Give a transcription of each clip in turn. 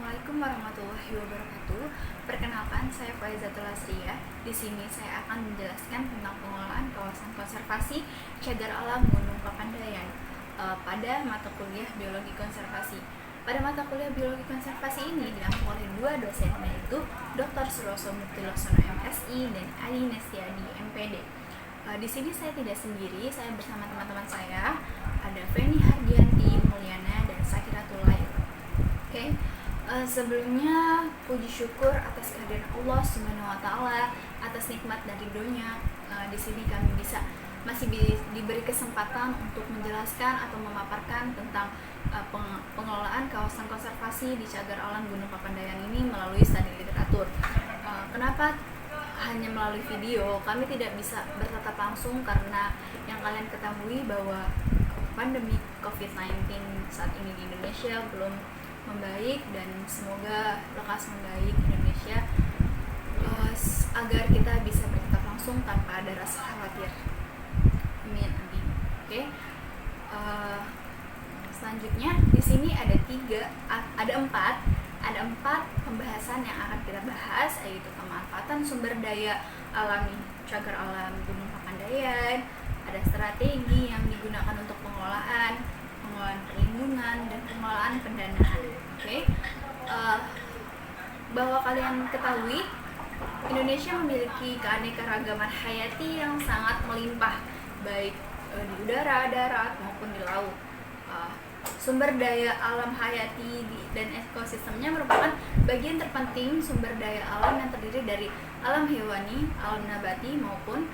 Assalamualaikum warahmatullahi wabarakatuh. Perkenalkan, saya Faizatul Asriya. Di sini saya akan menjelaskan tentang pengelolaan kawasan konservasi cagar alam Gunung Papandayan pada mata kuliah Biologi Konservasi. Pada mata kuliah Biologi Konservasi ini diampu oleh dua dosen, yaitu Dr. Suroso Muktilaksono MSI dan Adi Nestiadi MPD. Di sini saya tidak sendiri, saya bersama teman-teman saya, ada Feni Hardianti Mulyana dan Sakiratul Lail. Sebelumnya puji syukur atas kehadiran Allah Subhanahu wa taala, atas nikmat dari dunia. Di sini kami masih diberi kesempatan untuk menjelaskan atau memaparkan tentang pengelolaan kawasan konservasi di cagar alam Gunung Papandayan ini melalui studi literatur. Kenapa hanya melalui video? Kami tidak bisa bertatap langsung karena yang kalian ketahui bahwa pandemi COVID-19 saat ini di Indonesia belum membaik, dan semoga lekas membaik Indonesia agar kita bisa bertatap langsung tanpa ada rasa khawatir. Amin. Selanjutnya di sini ada empat pembahasan yang akan kita bahas, yaitu pemanfaatan sumber daya alami cagar alam Gunung Papandayan, ada strategi yang digunakan untuk pengelolaan perlindungan, dan pengelolaan pendanaan. Bahwa kalian ketahui, Indonesia memiliki keanekaragaman hayati yang sangat melimpah, baik di udara, darat, maupun di laut. Sumber daya alam hayati dan ekosistemnya merupakan bagian terpenting sumber daya alam yang terdiri dari alam hewani, alam nabati, maupun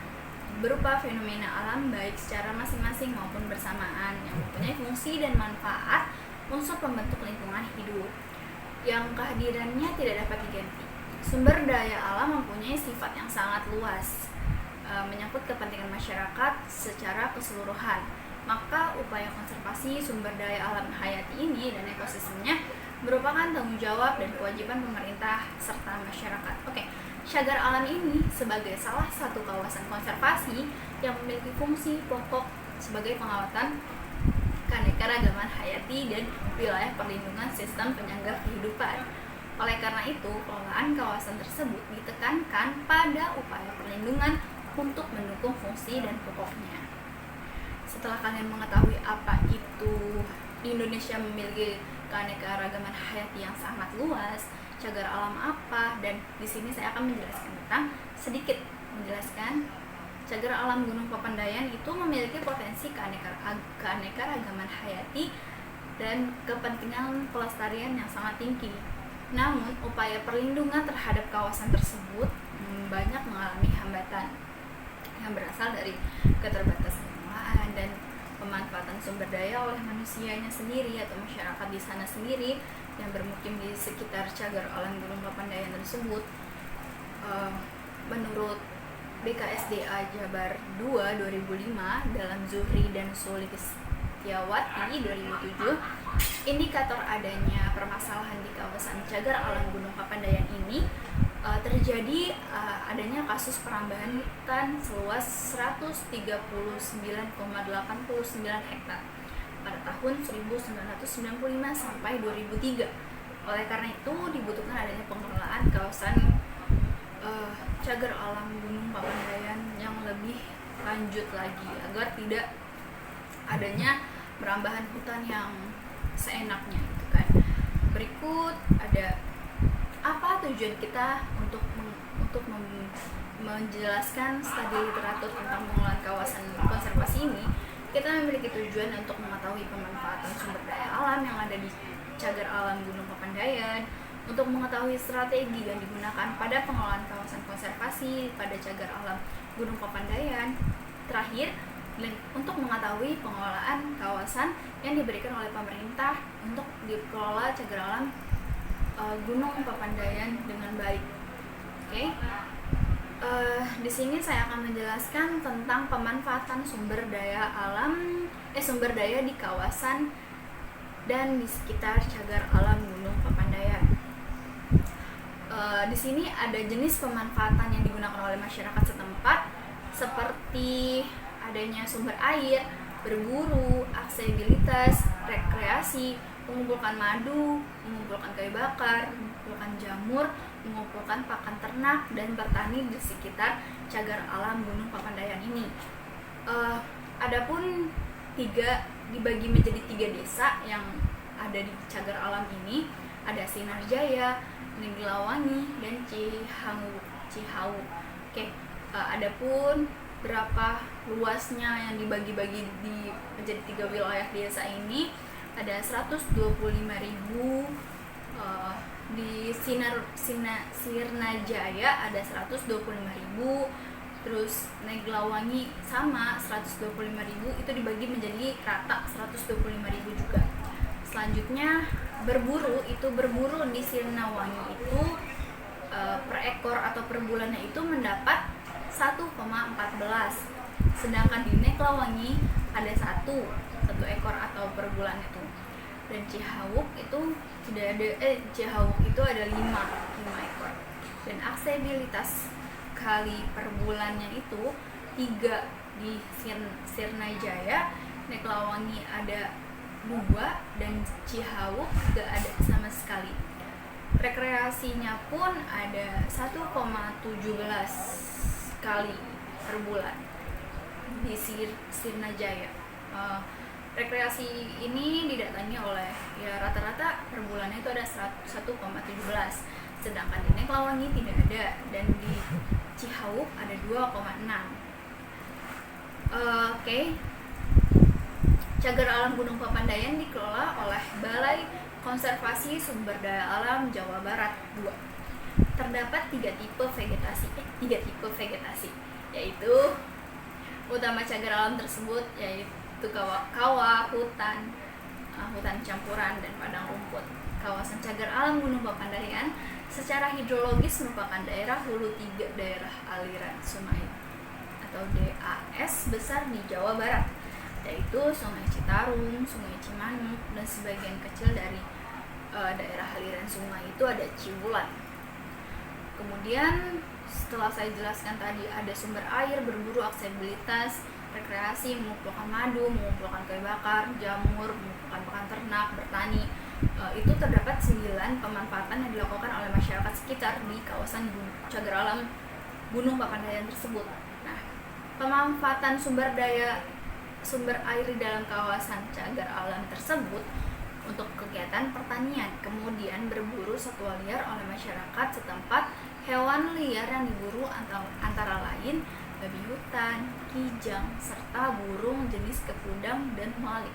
berupa fenomena alam baik secara masing-masing maupun bersamaan, yang mempunyai fungsi dan manfaat unsur pembentuk lingkungan hidup yang kehadirannya tidak dapat diganti. Sumber daya alam mempunyai sifat yang sangat luas, menyangkut kepentingan masyarakat secara keseluruhan. Maka upaya konservasi sumber daya alam hayati ini dan ekosistemnya merupakan tanggung jawab dan kewajiban pemerintah serta masyarakat. Cagar alam ini sebagai salah satu kawasan konservasi yang memiliki fungsi pokok sebagai pengawasan keanekaragaman hayati dan wilayah perlindungan sistem penyangga kehidupan. Oleh karena itu, pengelolaan kawasan tersebut ditekankan pada upaya perlindungan untuk mendukung fungsi dan pokoknya. Setelah kalian mengetahui apa itu Indonesia memiliki keanekaragaman hayati yang sangat luas, cagar alam apa, dan di sini saya akan sedikit menjelaskan cagar alam Gunung Papandayan itu memiliki potensi keanekaragaman hayati dan kepentingan pelestarian yang sangat tinggi. Namun, upaya perlindungan terhadap kawasan tersebut banyak mengalami hambatan yang berasal dari keterbatasan pengelolaan dan pemanfaatan sumber daya oleh manusianya sendiri atau masyarakat di sana sendiri yang bermukim di sekitar cagar alam Gunung Papandayan tersebut. Menurut BKSDA Jabar 2 2005 dalam Zuhri dan Sulistiawati 2007, indikator adanya permasalahan di kawasan cagar alam Gunung Papandayan ini terjadi adanya kasus perambahan hutan seluas 139,89 hektar pada tahun 1995 sampai 2003. Oleh karena itu dibutuhkan adanya pengelolaan kawasan cagar alam Gunung Papandayan yang lebih lanjut lagi agar tidak adanya perambahan hutan yang seenaknya gitu kan. Berikut ada apa tujuan kita untuk menjelaskan studi literatur tentang pengelolaan kawasan konservasi ini. Kita memiliki tujuan untuk mengetahui pemanfaatan sumber daya alam yang ada di cagar alam Gunung Papandayan, untuk mengetahui strategi yang digunakan pada pengelolaan kawasan konservasi pada cagar alam Gunung Papandayan. Terakhir, untuk mengetahui pengelolaan kawasan yang diberikan oleh pemerintah untuk dikelola cagar alam Gunung Papandayan dengan baik. Di sini saya akan menjelaskan tentang pemanfaatan sumber daya di kawasan dan di sekitar cagar alam Gunung Papandayan. Di sini ada jenis pemanfaatan yang digunakan oleh masyarakat setempat, seperti adanya sumber air, berburu, aksesibilitas, rekreasi, mengumpulkan madu, mengumpulkan kayu bakar, mengumpulkan jamur, mengumpulkan pakan ternak, dan bertani di sekitar cagar alam Gunung Papandayan ini. Adapun dibagi menjadi 3 desa yang ada di cagar alam ini, ada Sinarjaya, Neglawangi, dan Cihawu. Oke, adapun berapa luasnya yang dibagi-bagi menjadi 3 wilayah desa ini, ada 125.000, di Sirnajaya ada 125.000, terus Neglawangi sama 125.000, itu dibagi menjadi rata 125.000 juga. Selanjutnya berburu di Sirnawangi itu per ekor atau per bulannya itu mendapat 1,14, sedangkan di Neglawangi ada satu ekor atau per bulan itu. Dan Cihawuk itu tidak ada Cihawuk itu ada 5 ekor. Dan aksesibilitas kali per bulannya itu 3 di Sirnajaya, Neglawangi ada 2, dan Cihawuk gak ada sama sekali. Rekreasinya pun ada 1,17 kali per bulan di Sirnajaya. Rekreasi ini didatangi oleh rata-rata per bulannya itu ada 1,17, sedangkan di Neglawangi tidak ada, dan di Cihawuk ada 2,6. Cagar Alam Gunung Papandayan dikelola oleh Balai Konservasi Sumber Daya Alam Jawa Barat 2. Terdapat 3 tipe vegetasi, yaitu utama cagar alam tersebut yaitu kawah, hutan campuran, dan padang rumput. Kawasan cagar alam Gunung Papandayan secara hidrologis merupakan daerah hulu 3 daerah aliran sungai atau DAS besar di Jawa Barat, yaitu Sungai Citarum, Sungai Cimanuk, dan sebagian kecil dari daerah aliran sungai itu ada Ciwulan. Kemudian setelah saya jelaskan tadi, ada sumber air, berburu, aksesibilitas, rekreasi, mengumpulkan madu, mengumpulkan kayu bakar, jamur, mengumpulkan pakan ternak, bertani. Itu terdapat 9 pemanfaatan yang dilakukan oleh masyarakat sekitar di kawasan cagar alam Gunung Papandayan tersebut. Nah, pemanfaatan sumber air di dalam kawasan cagar alam tersebut untuk kegiatan pertanian, kemudian berburu satwa liar oleh masyarakat setempat, hewan liar yang diburu antara lain babi hutan, kijang, serta burung jenis kepudang dan malik.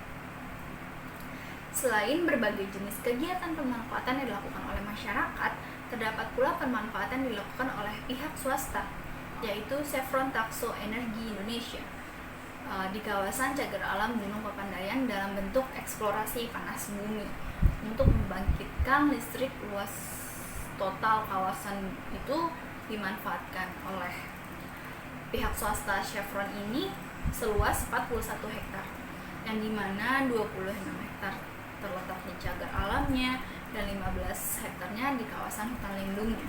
Selain berbagai jenis kegiatan pemanfaatan yang dilakukan oleh masyarakat, terdapat pula pemanfaatan yang dilakukan oleh pihak swasta, yaitu Chevron Takso Energi Indonesia di kawasan cagar alam Gunung Papandayan dalam bentuk eksplorasi panas bumi untuk membangkitkan listrik. Luas total kawasan itu dimanfaatkan oleh pihak swasta Chevron ini seluas 41 hektar, yang dimana 26 hektar terletak di cagar alamnya dan 15 hektarnya di kawasan hutan lindungnya.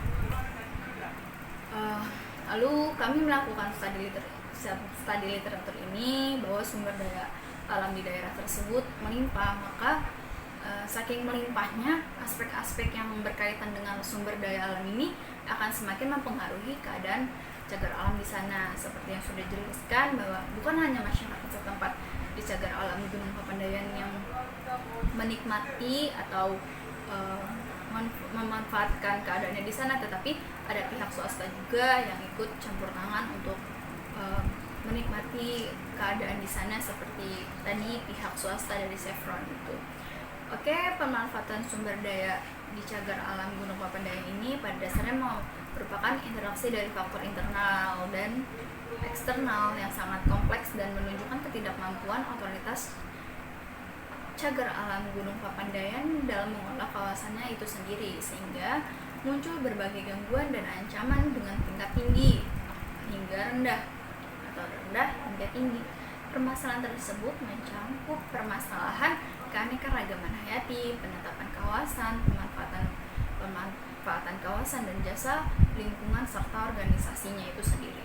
Lalu kami melakukan studi literatur ini bahwa sumber daya alam di daerah tersebut melimpah, maka saking melimpahnya, aspek-aspek yang berkaitan dengan sumber daya alam ini akan semakin mempengaruhi keadaan cagar alam di sana. Seperti yang sudah dijelaskan bahwa bukan hanya masyarakat setempat di cagar alam Gunung Papandayan yang menikmati atau memanfaatkan keadaannya di sana, tetapi ada pihak swasta juga yang ikut campur tangan untuk menikmati keadaan di sana, seperti tadi pihak swasta dari Chevron itu. Pemanfaatan sumber daya di cagar alam Gunung Papandayan ini pada dasarnya merupakan interaksi dari faktor internal dan eksternal yang sangat kompleks dan menunjukkan ketidakmampuan otoritas cagar alam Gunung Papandayan dalam mengolah kawasannya itu sendiri, sehingga muncul berbagai gangguan dan ancaman dengan tingkat tinggi hingga rendah atau rendah hingga tinggi. Permasalahan tersebut mencakup permasalahan keanekaragaman hayati, penetapan kawasan, pemanfaatan kawasan dan jasa lingkungan serta organisasinya itu sendiri.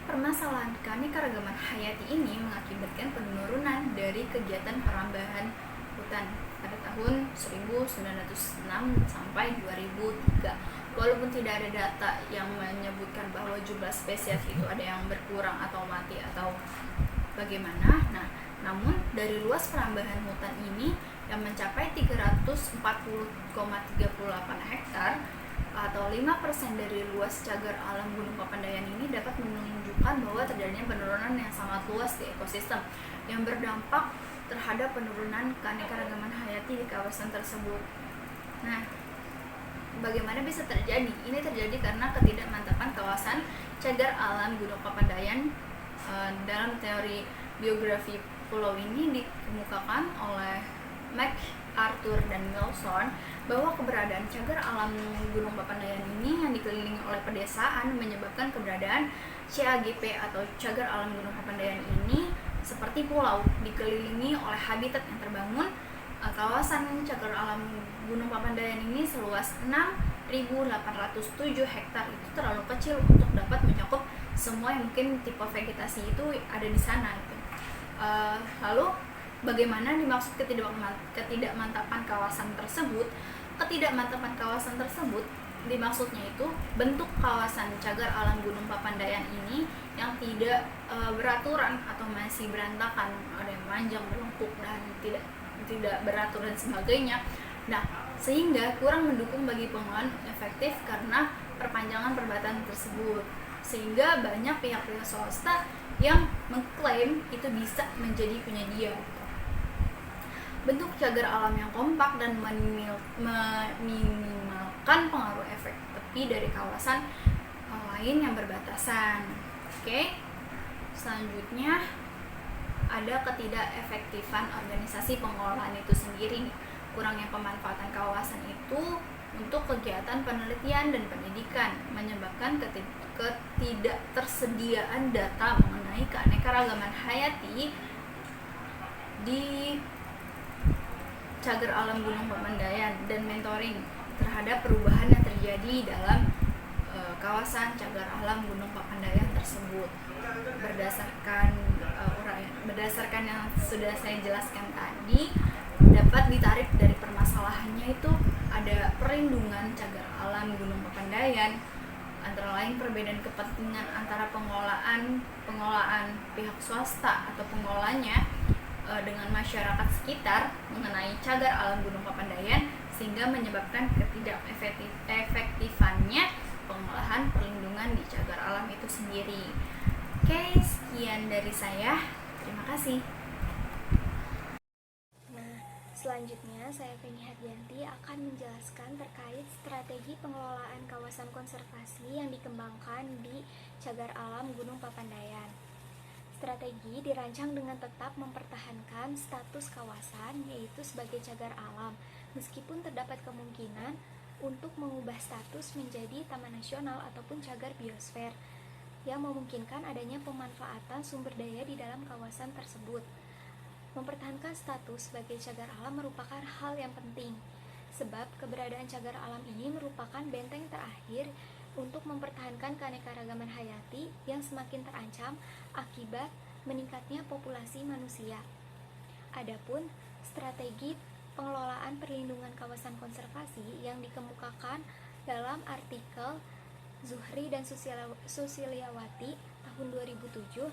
Permasalahan keanekaragaman hayati ini mengakibatkan penurunan dari kegiatan perambahan hutan pada tahun 1906 sampai 2003. Walaupun tidak ada data yang menyebutkan bahwa jumlah spesies itu ada yang berkurang atau mati atau bagaimana. Nah, namun dari luas penambahan hutan ini yang mencapai 340,38 hektar atau 5% dari luas cagar alam Gunung Papandayan ini dapat menunjukkan bahwa terjadinya penurunan yang sangat luas di ekosistem yang berdampak terhadap penurunan keanekaragaman hayati di kawasan tersebut. Nah, bagaimana bisa terjadi? Ini terjadi karena ketidakmantapan kawasan cagar alam Gunung Papandayan. Dalam teori biografi pulau ini dikemukakan oleh MacArthur dan Wilson bahwa keberadaan cagar alam Gunung Papandayan ini yang dikelilingi oleh pedesaan menyebabkan keberadaan CAGP atau cagar alam Gunung Papandayan ini seperti pulau dikelilingi oleh habitat yang terbangun. Kawasan cagar alam Gunung Papandayan ini seluas 6.807 hektar itu terlalu kecil untuk dapat mencakup semua yang mungkin tipe vegetasi itu ada di sana gitu. Lalu bagaimana dimaksud ketidakmantapan kawasan tersebut? Ketidakmantapan kawasan tersebut dimaksudnya itu bentuk kawasan cagar alam Gunung Papandayan ini yang tidak beraturan atau masih berantakan, ada yang panjang, melengkung dan tidak beratur dan sebagainya. Nah, sehingga kurang mendukung bagi pengelolaan efektif karena perpanjangan perbatasan tersebut, sehingga banyak pihak-pihak swasta yang mengklaim itu bisa menjadi punya dia. Bentuk cagar alam yang kompak dan meminimalkan pengaruh efek tepi dari kawasan lain yang berbatasan. Oke. Selanjutnya ada ketidakefektifan organisasi pengelolaan itu sendiri. Kurangnya pemanfaatan kawasan itu untuk kegiatan penelitian dan pendidikan menyebabkan ketidaktersediaan data mengenai keanekaragaman hayati di cagar alam Gunung Papandayan dan mentoring terhadap perubahan yang terjadi dalam kawasan cagar alam Gunung Papandayan tersebut. Berdasarkan yang sudah saya jelaskan tadi, dapat ditarik dari permasalahannya itu ada perlindungan cagar alam Gunung Papandayan, antara lain perbedaan kepentingan antara pengelolaan pihak swasta atau pengelolanya dengan masyarakat sekitar mengenai cagar alam Gunung Papandayan, sehingga menyebabkan ketidakefektifannya pengolahan perlindungan di cagar alam itu sendiri. Oke, sekian dari saya. Terima kasih. Selanjutnya, saya Feni Hardianti akan menjelaskan terkait strategi pengelolaan kawasan konservasi yang dikembangkan di cagar alam Gunung Papandayan. Strategi dirancang dengan tetap mempertahankan status kawasan, yaitu sebagai cagar alam, meskipun terdapat kemungkinan untuk mengubah status menjadi taman nasional ataupun cagar biosfer, yang memungkinkan adanya pemanfaatan sumber daya di dalam kawasan tersebut. Mempertahankan status sebagai cagar alam merupakan hal yang penting, sebab keberadaan cagar alam ini merupakan benteng terakhir untuk mempertahankan keanekaragaman hayati yang semakin terancam akibat meningkatnya populasi manusia. Adapun strategi pengelolaan perlindungan kawasan konservasi yang dikemukakan dalam artikel Zuhri dan Susiliawati tahun 2007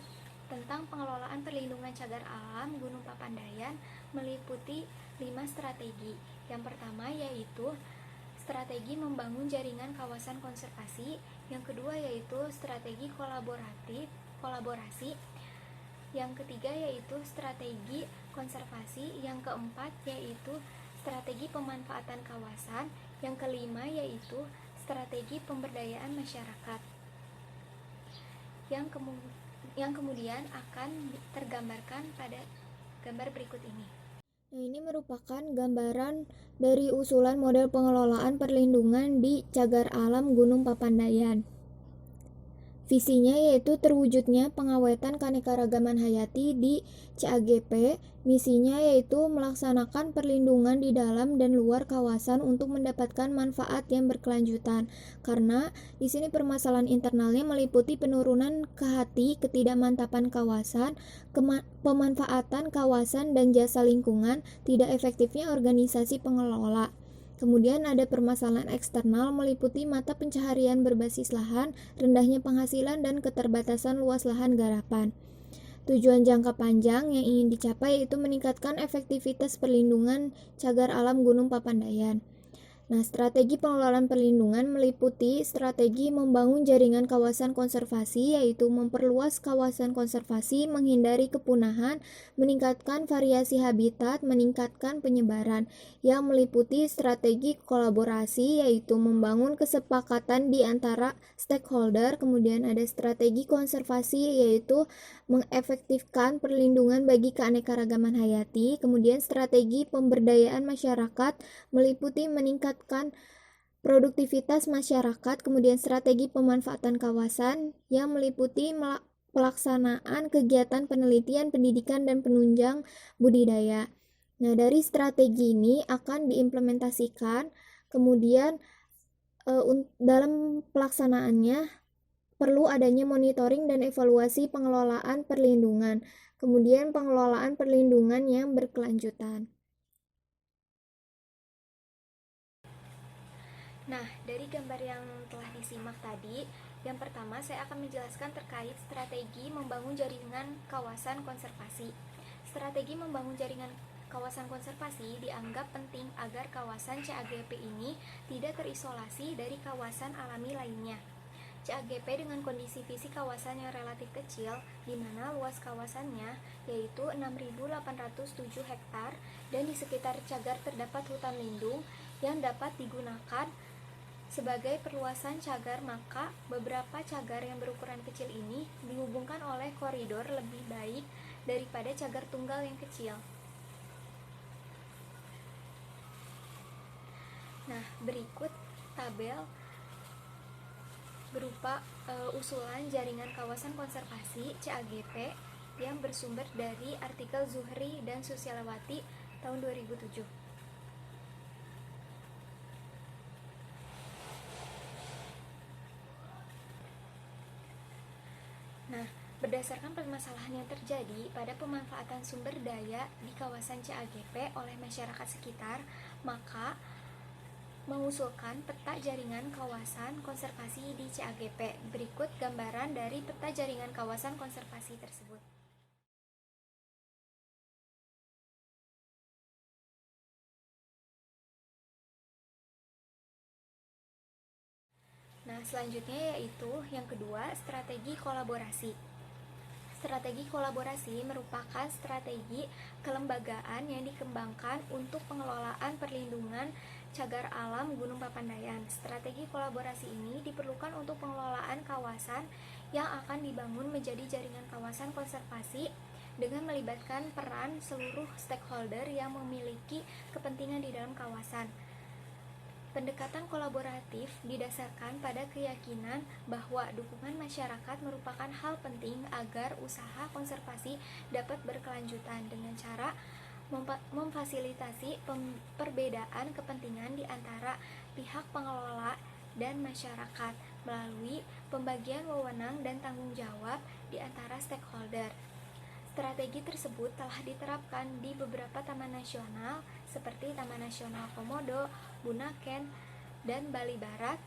tentang pengelolaan perlindungan cagar alam Gunung Papandayan meliputi 5 strategi. Yang pertama yaitu strategi membangun jaringan kawasan konservasi, yang kedua yaitu strategi kolaborasi, yang ketiga yaitu strategi konservasi, yang keempat yaitu strategi pemanfaatan kawasan, yang kelima yaitu strategi pemberdayaan masyarakat, yang kemudian akan tergambarkan pada gambar berikut ini. Nah, ini merupakan gambaran dari usulan model pengelolaan perlindungan di cagar alam Gunung Papandayan. Visinya yaitu terwujudnya pengawetan keanekaragaman hayati di CAGP. Misinya yaitu melaksanakan perlindungan di dalam dan luar kawasan untuk mendapatkan manfaat yang berkelanjutan. Karena di sini permasalahan internalnya meliputi penurunan ketidakmantapan kawasan, pemanfaatan kawasan dan jasa lingkungan, tidak efektifnya organisasi pengelola. Kemudian ada permasalahan eksternal meliputi mata pencaharian berbasis lahan, rendahnya penghasilan, dan keterbatasan luas lahan garapan. Tujuan jangka panjang yang ingin dicapai yaitu meningkatkan efektivitas perlindungan cagar alam Gunung Papandayan. Nah, strategi pengelolaan perlindungan meliputi strategi membangun jaringan kawasan konservasi, yaitu memperluas kawasan konservasi, menghindari kepunahan, meningkatkan variasi habitat, meningkatkan penyebaran, yang meliputi strategi kolaborasi, yaitu membangun kesepakatan di antara stakeholder. Kemudian ada strategi konservasi, yaitu mengefektifkan perlindungan bagi keanekaragaman hayati. Kemudian strategi pemberdayaan masyarakat meliputi meningkatkan produktivitas masyarakat. Kemudian strategi pemanfaatan kawasan yang meliputi pelaksanaan kegiatan penelitian, pendidikan, dan penunjang budidaya. Nah, dari strategi ini akan diimplementasikan. Kemudian dalam pelaksanaannya perlu adanya monitoring dan evaluasi pengelolaan perlindungan, kemudian pengelolaan perlindungan yang berkelanjutan. Nah, dari gambar yang telah disimak tadi, yang pertama saya akan menjelaskan terkait strategi membangun jaringan kawasan konservasi. Strategi membangun jaringan kawasan konservasi dianggap penting agar kawasan CAGP ini tidak terisolasi dari kawasan alami lainnya. CAGP dengan kondisi fisik kawasan yang relatif kecil, di mana luas kawasannya yaitu 6.807 hektar dan di sekitar cagar terdapat hutan lindung yang dapat digunakan sebagai perluasan cagar, maka beberapa cagar yang berukuran kecil ini dihubungkan oleh koridor lebih baik daripada cagar tunggal yang kecil. Nah, berikut tabel berupa usulan jaringan kawasan konservasi CAGP yang bersumber dari artikel Zuhri dan Susialawati tahun 2007. Nah, berdasarkan permasalahan yang terjadi pada pemanfaatan sumber daya di kawasan CAGP oleh masyarakat sekitar, maka mengusulkan peta jaringan kawasan konservasi di CAGP. Berikut gambaran dari peta jaringan kawasan konservasi tersebut. Nah, selanjutnya yaitu yang kedua, strategi kolaborasi. Strategi kolaborasi merupakan strategi kelembagaan yang dikembangkan untuk pengelolaan perlindungan cagar alam Gunung Papandayan. Strategi kolaborasi ini diperlukan untuk pengelolaan kawasan yang akan dibangun menjadi jaringan kawasan konservasi dengan melibatkan peran seluruh stakeholder yang memiliki kepentingan di dalam kawasan. Pendekatan kolaboratif didasarkan pada keyakinan bahwa dukungan masyarakat merupakan hal penting agar usaha konservasi dapat berkelanjutan dengan cara memfasilitasi perbedaan kepentingan di antara pihak pengelola dan masyarakat melalui pembagian wewenang dan tanggung jawab di antara stakeholder. Strategi tersebut telah diterapkan di beberapa taman nasional seperti Taman Nasional Komodo, Bunaken, dan Bali Barat,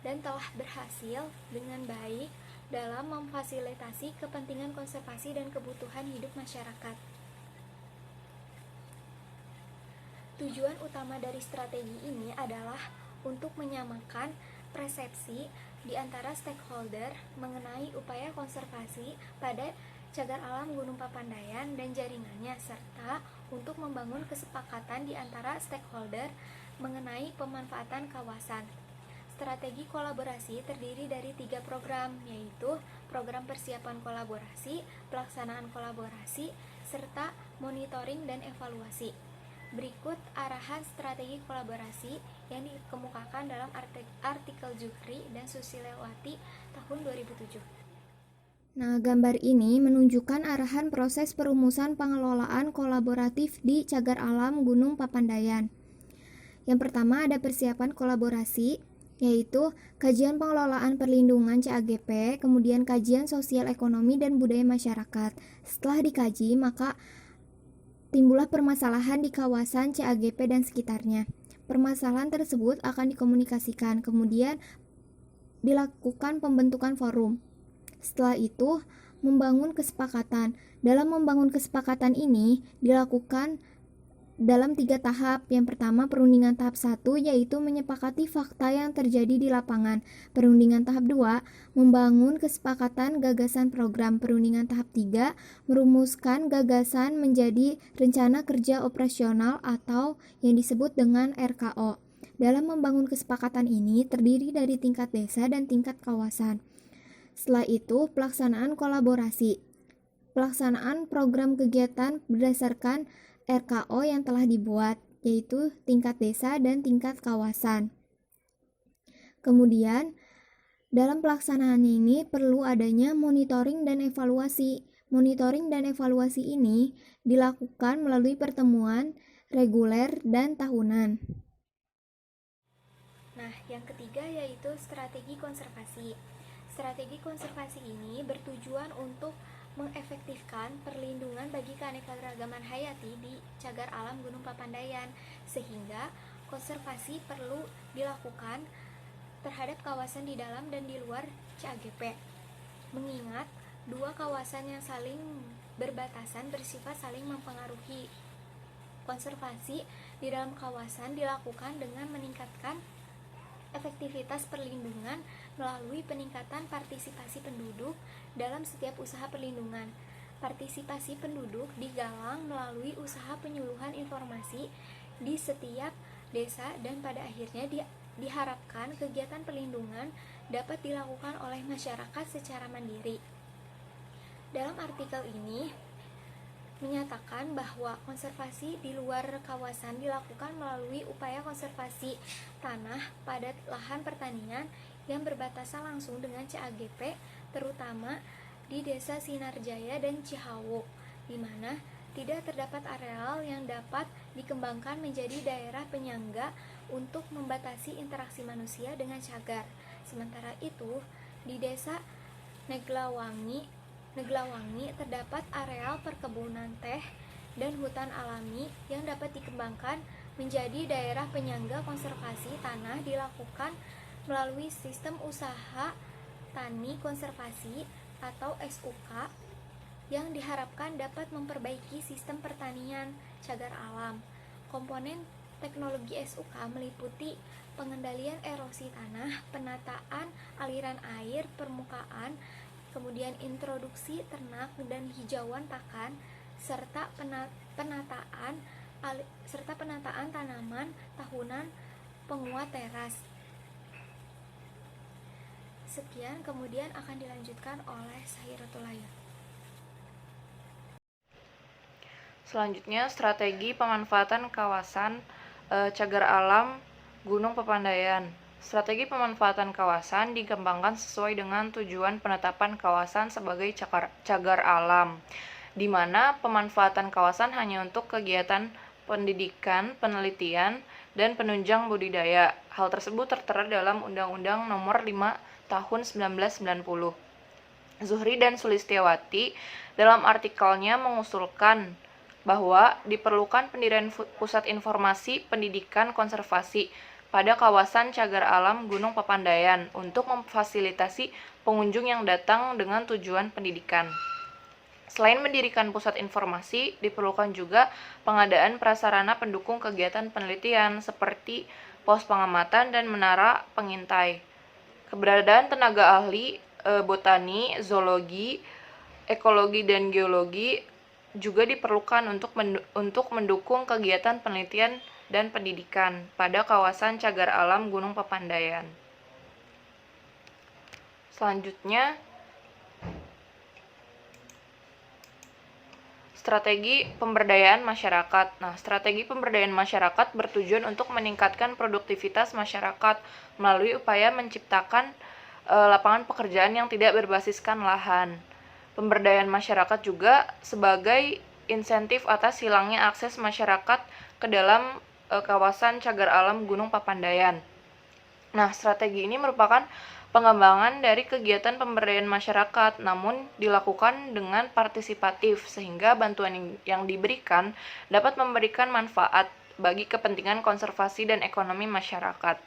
dan telah berhasil dengan baik dalam memfasilitasi kepentingan konservasi dan kebutuhan hidup masyarakat. Tujuan utama dari strategi ini adalah untuk menyamakan persepsi di antara stakeholder mengenai upaya konservasi pada cagar alam Gunung Papandayan dan jaringannya, serta untuk membangun kesepakatan di antara stakeholder mengenai pemanfaatan kawasan. Strategi kolaborasi terdiri dari 3 program, yaitu program persiapan kolaborasi, pelaksanaan kolaborasi, serta monitoring dan evaluasi. Berikut arahan strategi kolaborasi yang dikemukakan dalam artikel Zuhri dan Susilawati tahun 2007. Nah, gambar ini menunjukkan arahan proses perumusan pengelolaan kolaboratif di Cagar Alam Gunung Papandayan. Yang pertama ada persiapan kolaborasi, yaitu kajian pengelolaan perlindungan CAGP, kemudian kajian sosial ekonomi dan budaya masyarakat. Setelah dikaji, maka timbullah permasalahan di kawasan CAGP dan sekitarnya. Permasalahan tersebut akan dikomunikasikan, kemudian dilakukan pembentukan forum. Setelah itu, membangun kesepakatan. Dalam membangun kesepakatan ini dilakukan dalam 3 tahap. Yang pertama, perundingan tahap 1, yaitu menyepakati fakta yang terjadi di lapangan. Perundingan tahap 2, membangun kesepakatan gagasan program. Perundingan tahap 3, merumuskan gagasan menjadi rencana kerja operasional atau yang disebut dengan RKO. Dalam membangun kesepakatan ini terdiri dari tingkat desa dan tingkat kawasan. Setelah itu, pelaksanaan kolaborasi. Pelaksanaan program kegiatan berdasarkan RKO yang telah dibuat, yaitu tingkat desa dan tingkat kawasan. Kemudian, dalam pelaksanaannya ini perlu adanya monitoring dan evaluasi. Monitoring dan evaluasi ini dilakukan melalui pertemuan reguler dan tahunan. Nah, yang ketiga yaitu strategi konservasi. Strategi konservasi ini bertujuan untuk mengefektifkan perlindungan bagi keanekaragaman hayati di Cagar Alam Gunung Papandayan, sehingga konservasi perlu dilakukan terhadap kawasan di dalam dan di luar CAGP. Mengingat dua kawasan yang saling berbatasan bersifat saling mempengaruhi. Konservasi di dalam kawasan dilakukan dengan meningkatkan efektivitas perlindungan melalui peningkatan partisipasi penduduk dalam setiap usaha perlindungan. Partisipasi penduduk digalang melalui usaha penyuluhan informasi di setiap desa dan pada akhirnya diharapkan kegiatan perlindungan dapat dilakukan oleh masyarakat secara mandiri. Dalam artikel ini menyatakan bahwa konservasi di luar kawasan dilakukan melalui upaya konservasi tanah pada lahan pertanian yang berbatasan langsung dengan CAGP, terutama di Desa Sinarjaya dan Cihawo, di mana tidak terdapat areal yang dapat dikembangkan menjadi daerah penyangga untuk membatasi interaksi manusia dengan cagar. Sementara itu, di Desa Neglawangi terdapat areal perkebunan teh dan hutan alami yang dapat dikembangkan menjadi daerah penyangga konservasi tanah dilakukan melalui sistem usaha tani konservasi atau SUK yang diharapkan dapat memperbaiki sistem pertanian cagar alam. Komponen teknologi SUK meliputi pengendalian erosi tanah, penataan aliran air permukaan, kemudian introduksi ternak dan hijauan pakan, serta penataan tanaman tahunan penguat teras. Sekian, kemudian akan dilanjutkan oleh Sahiratul Layar. Selanjutnya, strategi pemanfaatan kawasan cagar alam Gunung Papandayan. Strategi pemanfaatan kawasan dikembangkan sesuai dengan tujuan penetapan kawasan sebagai cagar alam, di mana pemanfaatan kawasan hanya untuk kegiatan pendidikan, penelitian, dan penunjang budidaya. Hal tersebut tertera dalam Undang-Undang Nomor 5 Tahun 1990. Zuhri dan Sulistiawati dalam artikelnya mengusulkan bahwa diperlukan pendirian Pusat Informasi Pendidikan Konservasi pada kawasan cagar alam Gunung Papandayan untuk memfasilitasi pengunjung yang datang dengan tujuan pendidikan. Selain mendirikan pusat informasi, diperlukan juga pengadaan prasarana pendukung kegiatan penelitian seperti pos pengamatan dan menara pengintai. Keberadaan tenaga ahli botani, zoologi, ekologi, dan geologi juga diperlukan untuk mendukung kegiatan penelitian dan pendidikan pada kawasan cagar alam Gunung Papandayan. Selanjutnya, strategi pemberdayaan masyarakat. Nah, strategi pemberdayaan masyarakat bertujuan untuk meningkatkan produktivitas masyarakat melalui upaya menciptakan lapangan pekerjaan yang tidak berbasiskan lahan. pemberdayaan masyarakat juga sebagai insentif atas hilangnya akses masyarakat ke dalam kawasan cagar alam Gunung Papandayan. Nah, strategi ini merupakan pengembangan dari kegiatan pemberdayaan masyarakat, namun dilakukan dengan partisipatif sehingga bantuan yang diberikan dapat memberikan manfaat bagi kepentingan konservasi dan ekonomi masyarakat.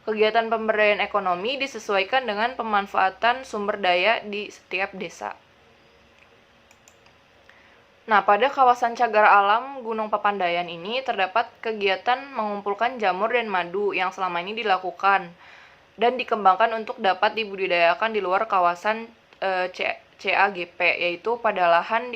Kegiatan pemberdayaan ekonomi disesuaikan dengan pemanfaatan sumber daya di setiap desa. Nah, pada kawasan cagar alam Gunung Papandayan ini terdapat kegiatan mengumpulkan jamur dan madu yang selama ini dilakukan dan dikembangkan untuk dapat dibudidayakan di luar kawasan CAGP, yaitu pada lahan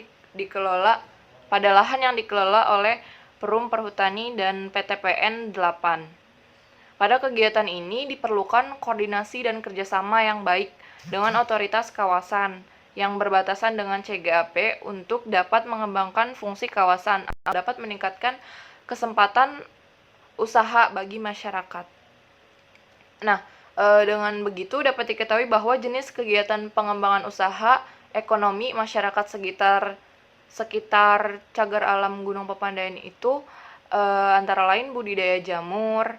yang dikelola oleh Perum Perhutani dan PTPN 8. Pada kegiatan ini diperlukan koordinasi dan kerjasama yang baik dengan otoritas kawasan yang berbatasan dengan CGAP untuk dapat mengembangkan fungsi kawasan, dapat meningkatkan kesempatan usaha bagi masyarakat. Nah, dengan begitu dapat diketahui bahwa jenis kegiatan pengembangan usaha ekonomi masyarakat sekitar cagar alam Gunung Papandayan itu antara lain budidaya jamur,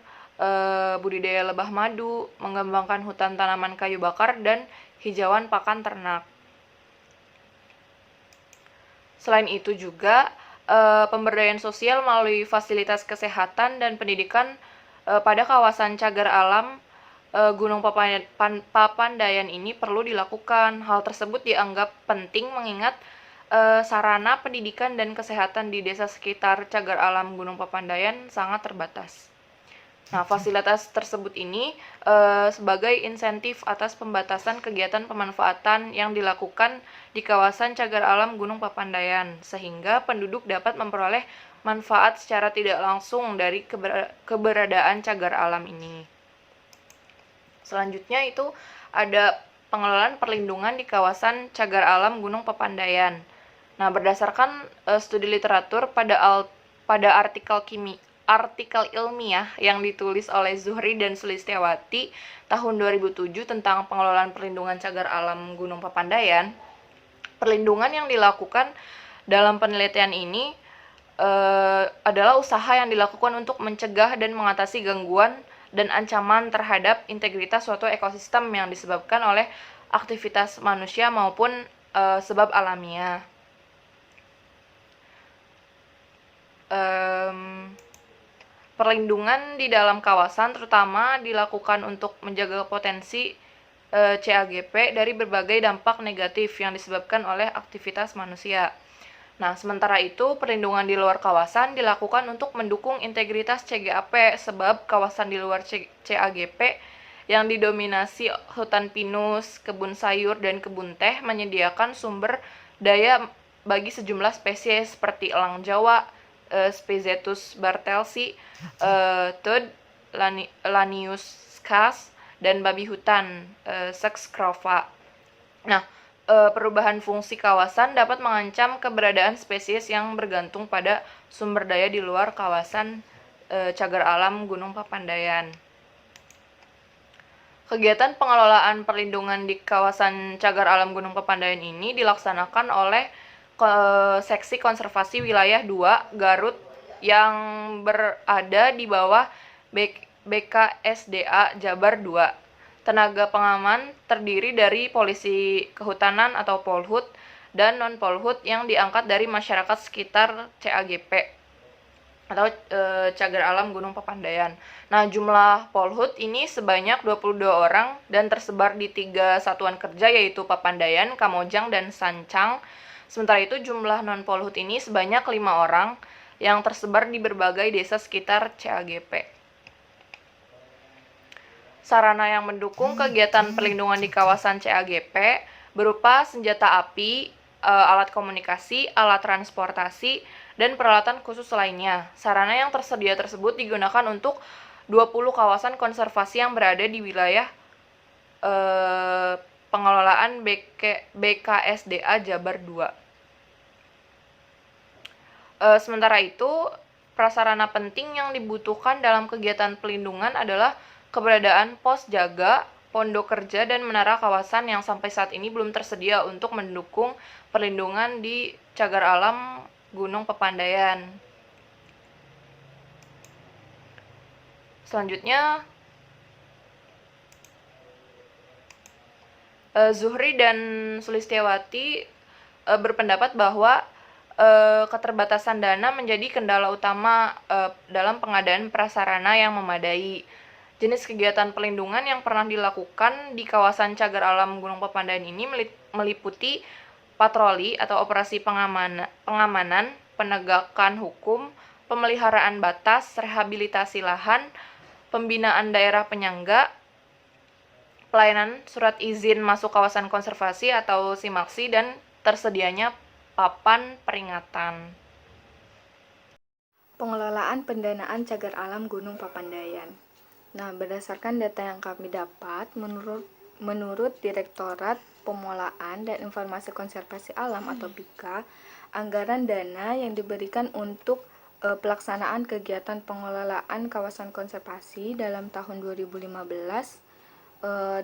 budidaya lebah madu, mengembangkan hutan tanaman kayu bakar, dan hijauan pakan ternak. Selain itu juga pemberdayaan sosial melalui fasilitas kesehatan dan pendidikan pada kawasan cagar alam Gunung Papandayan ini perlu dilakukan. Hal tersebut dianggap penting mengingat sarana pendidikan dan kesehatan di desa sekitar cagar alam Gunung Papandayan sangat terbatas. Nah, fasilitas tersebut ini sebagai insentif atas pembatasan kegiatan pemanfaatan yang dilakukan di kawasan cagar alam Gunung Papandayan, sehingga penduduk dapat memperoleh manfaat secara tidak langsung dari keberadaan cagar alam ini. Selanjutnya itu ada pengelolaan perlindungan di kawasan cagar alam Gunung Papandayan. Nah, berdasarkan studi literatur pada artikel ilmiah yang ditulis oleh Zuhri dan Sulistiawati tahun 2007 tentang pengelolaan perlindungan cagar alam Gunung Papandayan, perlindungan yang dilakukan dalam penelitian ini adalah usaha yang dilakukan untuk mencegah dan mengatasi gangguan dan ancaman terhadap integritas suatu ekosistem yang disebabkan oleh aktivitas manusia maupun sebab alamiah. Perlindungan di dalam kawasan terutama dilakukan untuk menjaga potensi CAGP dari berbagai dampak negatif yang disebabkan oleh aktivitas manusia. Nah, sementara itu perlindungan di luar kawasan dilakukan untuk mendukung integritas CGAP sebab kawasan di luar CAGP yang didominasi hutan pinus, kebun sayur, dan kebun teh menyediakan sumber daya bagi sejumlah spesies seperti elang Jawa, Spizetus bartelsi, Toad, Lanius skas, dan babi hutan, Saxcrova. Nah, perubahan fungsi kawasan dapat mengancam keberadaan spesies yang bergantung pada sumber daya di luar kawasan cagar alam Gunung Papandayan. Kegiatan pengelolaan perlindungan di kawasan cagar alam Gunung Papandayan ini dilaksanakan oleh Seksi Konservasi Wilayah 2 Garut yang berada di bawah BKSDA Jabar 2. Tenaga pengaman terdiri dari polisi kehutanan atau Polhut dan non-Polhut yang diangkat dari masyarakat sekitar CAGP atau cagar alam Gunung Papandayan. Nah, jumlah Polhut ini sebanyak 22 orang dan tersebar di 3 satuan kerja yaitu Papandayan, Kamojang, dan Sancang. Sementara itu jumlah non-Polhut ini sebanyak 5 orang yang tersebar di berbagai desa sekitar CAGP. Sarana yang mendukung kegiatan perlindungan di kawasan CAGP berupa senjata api, alat komunikasi, alat transportasi, dan peralatan khusus lainnya. Sarana yang tersedia tersebut digunakan untuk 20 kawasan konservasi yang berada di wilayah pengelolaan BKSDA Jabar 2. Sementara itu, prasarana penting yang dibutuhkan dalam kegiatan pelindungan adalah keberadaan pos jaga, pondok kerja, dan menara kawasan yang sampai saat ini belum tersedia untuk mendukung perlindungan di cagar alam Gunung Papandayan. Selanjutnya, Zuhri dan Sulistiawati berpendapat bahwa keterbatasan dana menjadi kendala utama dalam pengadaan prasarana yang memadai. Jenis kegiatan pelindungan yang pernah dilakukan di kawasan cagar alam Gunung Papandayan ini meliputi patroli atau operasi pengamanan, penegakan hukum, pemeliharaan batas, rehabilitasi lahan, pembinaan daerah penyangga, pelayanan surat izin masuk kawasan konservasi atau SIMAKSI, dan tersedianya papan peringatan. Pengelolaan pendanaan cagar alam Gunung Papandayan. Nah, berdasarkan data yang kami dapat, menurut Direktorat Pengelolaan dan Informasi Konservasi Alam atau PIKA, anggaran dana yang diberikan untuk pelaksanaan kegiatan pengelolaan kawasan konservasi dalam tahun 2015,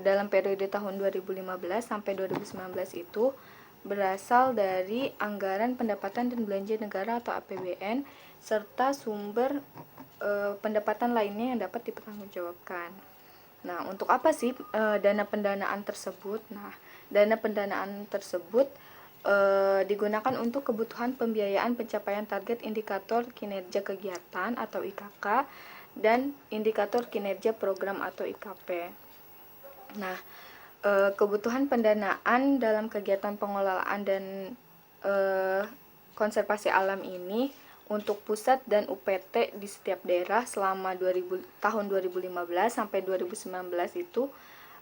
dalam periode tahun 2015 sampai 2019 itu berasal dari anggaran pendapatan dan belanja negara atau APBN serta sumber pendapatan lainnya yang dapat dipertanggungjawabkan. Nah, untuk apa sih dana pendanaan tersebut? Nah, dana pendanaan tersebut digunakan untuk kebutuhan pembiayaan pencapaian target indikator kinerja kegiatan atau IKK dan indikator kinerja program atau IKP. Nah, kebutuhan pendanaan dalam kegiatan pengelolaan dan konservasi alam ini untuk pusat dan UPT di setiap daerah selama tahun 2015 sampai 2019 itu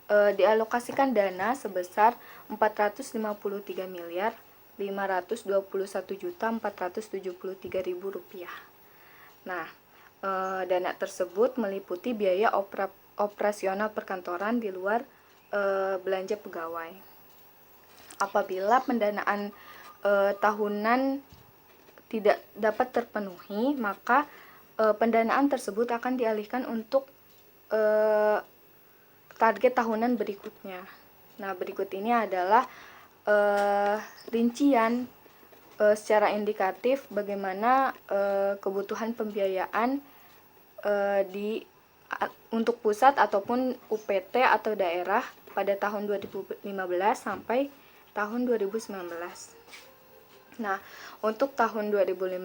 dialokasikan dana sebesar 453 miliar 521.473.000 rupiah. Nah, dana tersebut meliputi biaya operasional perkantoran di luar belanja pegawai. Apabila pendanaan tahunan tidak dapat terpenuhi, maka pendanaan tersebut akan dialihkan untuk target tahunan berikutnya. Nah, berikut ini adalah rincian secara indikatif bagaimana kebutuhan pembiayaan untuk pusat ataupun UPT atau daerah pada tahun 2015 sampai tahun 2019. Nah, untuk tahun 2015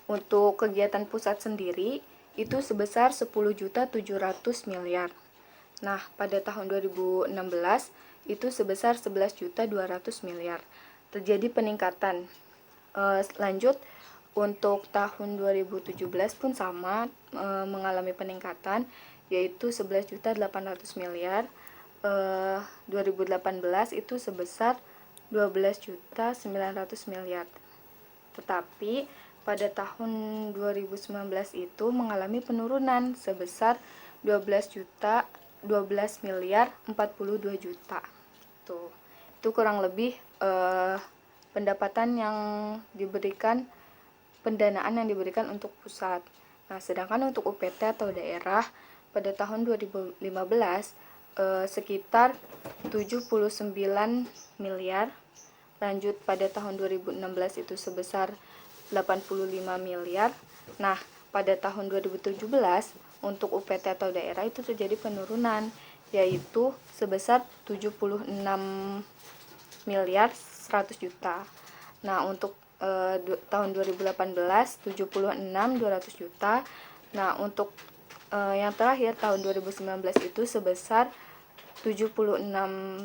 untuk kegiatan pusat sendiri itu sebesar 10.700 miliar. Nah, pada tahun 2016 itu sebesar 11.200 miliar. Terjadi peningkatan. Lanjut, untuk tahun 2017 pun sama, mengalami peningkatan, yaitu 11.800 miliar. 2018 itu sebesar 12.900 miliar. Tetapi pada tahun 2019 itu mengalami penurunan sebesar 12 miliar 42 juta. Itu kurang lebih pendapatan yang diberikan, pendanaan yang diberikan untuk pusat. Nah, sedangkan untuk UPT atau daerah pada tahun 2015 sekitar 79 miliar. Lanjut pada tahun 2016 itu sebesar 85 miliar. Nah, pada tahun 2017 untuk UPT atau daerah itu terjadi penurunan, yaitu sebesar 76 miliar 100 juta. Nah, untuk tahun 2018 76 200 juta. Nah, untuk yang terakhir tahun 2019 itu sebesar 76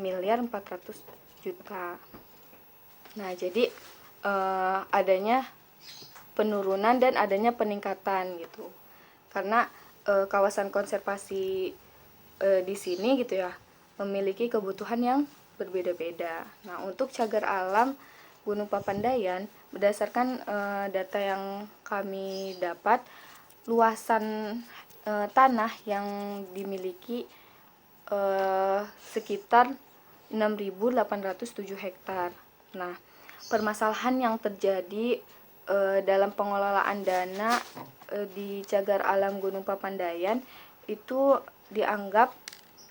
miliar 400 juta. Nah, jadi adanya penurunan dan adanya peningkatan gitu. Karena kawasan konservasi di sini gitu ya memiliki kebutuhan yang berbeda-beda. Nah, untuk cagar alam Gunung Papandayan berdasarkan data yang kami dapat, luasan tanah yang dimiliki sekitar 6.807 hektar. Nah, permasalahan yang terjadi dalam pengelolaan dana di cagar alam Gunung Papandayan itu dianggap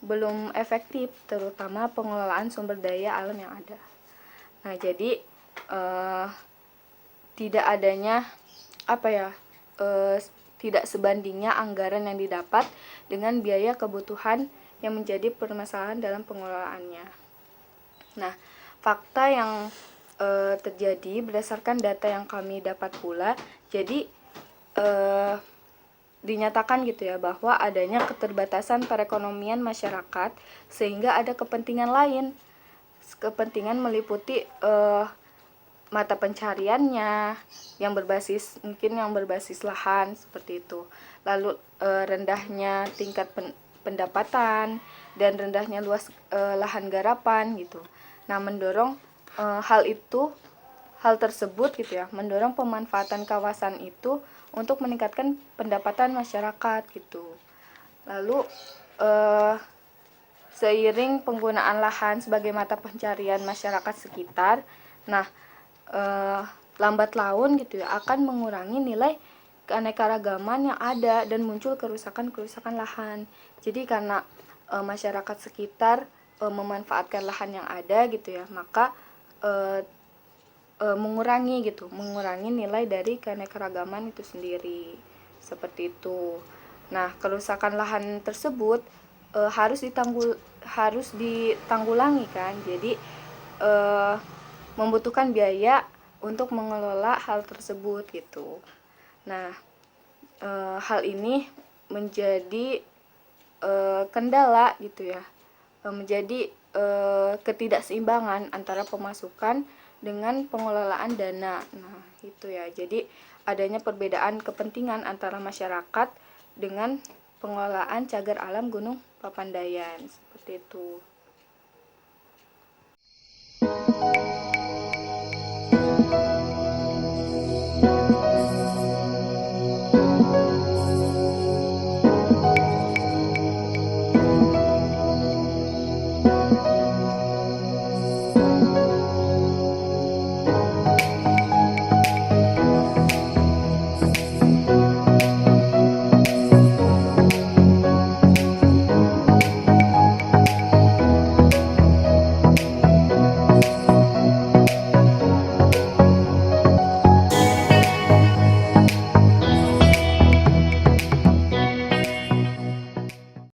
belum efektif, terutama pengelolaan sumber daya alam yang ada. Nah, jadi tidak adanya tidak sebandingnya anggaran yang didapat dengan biaya kebutuhan yang menjadi permasalahan dalam pengelolaannya. Nah, fakta yang terjadi berdasarkan data yang kami dapat pula, jadi dinyatakan gitu ya bahwa adanya keterbatasan perekonomian masyarakat sehingga ada kepentingan lain. Kepentingan meliputi mata pencariannya yang berbasis lahan seperti itu. Lalu rendahnya tingkat pendapatan dan rendahnya luas lahan garapan gitu. Nah, mendorong hal tersebut gitu ya, mendorong pemanfaatan kawasan itu untuk meningkatkan pendapatan masyarakat gitu. Lalu seiring penggunaan lahan sebagai mata pencarian masyarakat sekitar, nah lambat laun gitu ya akan mengurangi nilai keanekaragaman yang ada dan muncul kerusakan lahan. Jadi karena masyarakat sekitar memanfaatkan lahan yang ada gitu ya, maka mengurangi nilai dari keanekaragaman itu sendiri. Seperti itu. Nah, kerusakan lahan tersebut harus ditanggulangi kan. Jadi membutuhkan biaya untuk mengelola hal tersebut gitu. Nah, hal ini menjadi kendala gitu ya, menjadi ketidakseimbangan antara pemasukan dengan pengelolaan dana. Nah, itu ya. Jadi adanya perbedaan kepentingan antara masyarakat dengan pengelolaan cagar alam Gunung Papandayan seperti itu.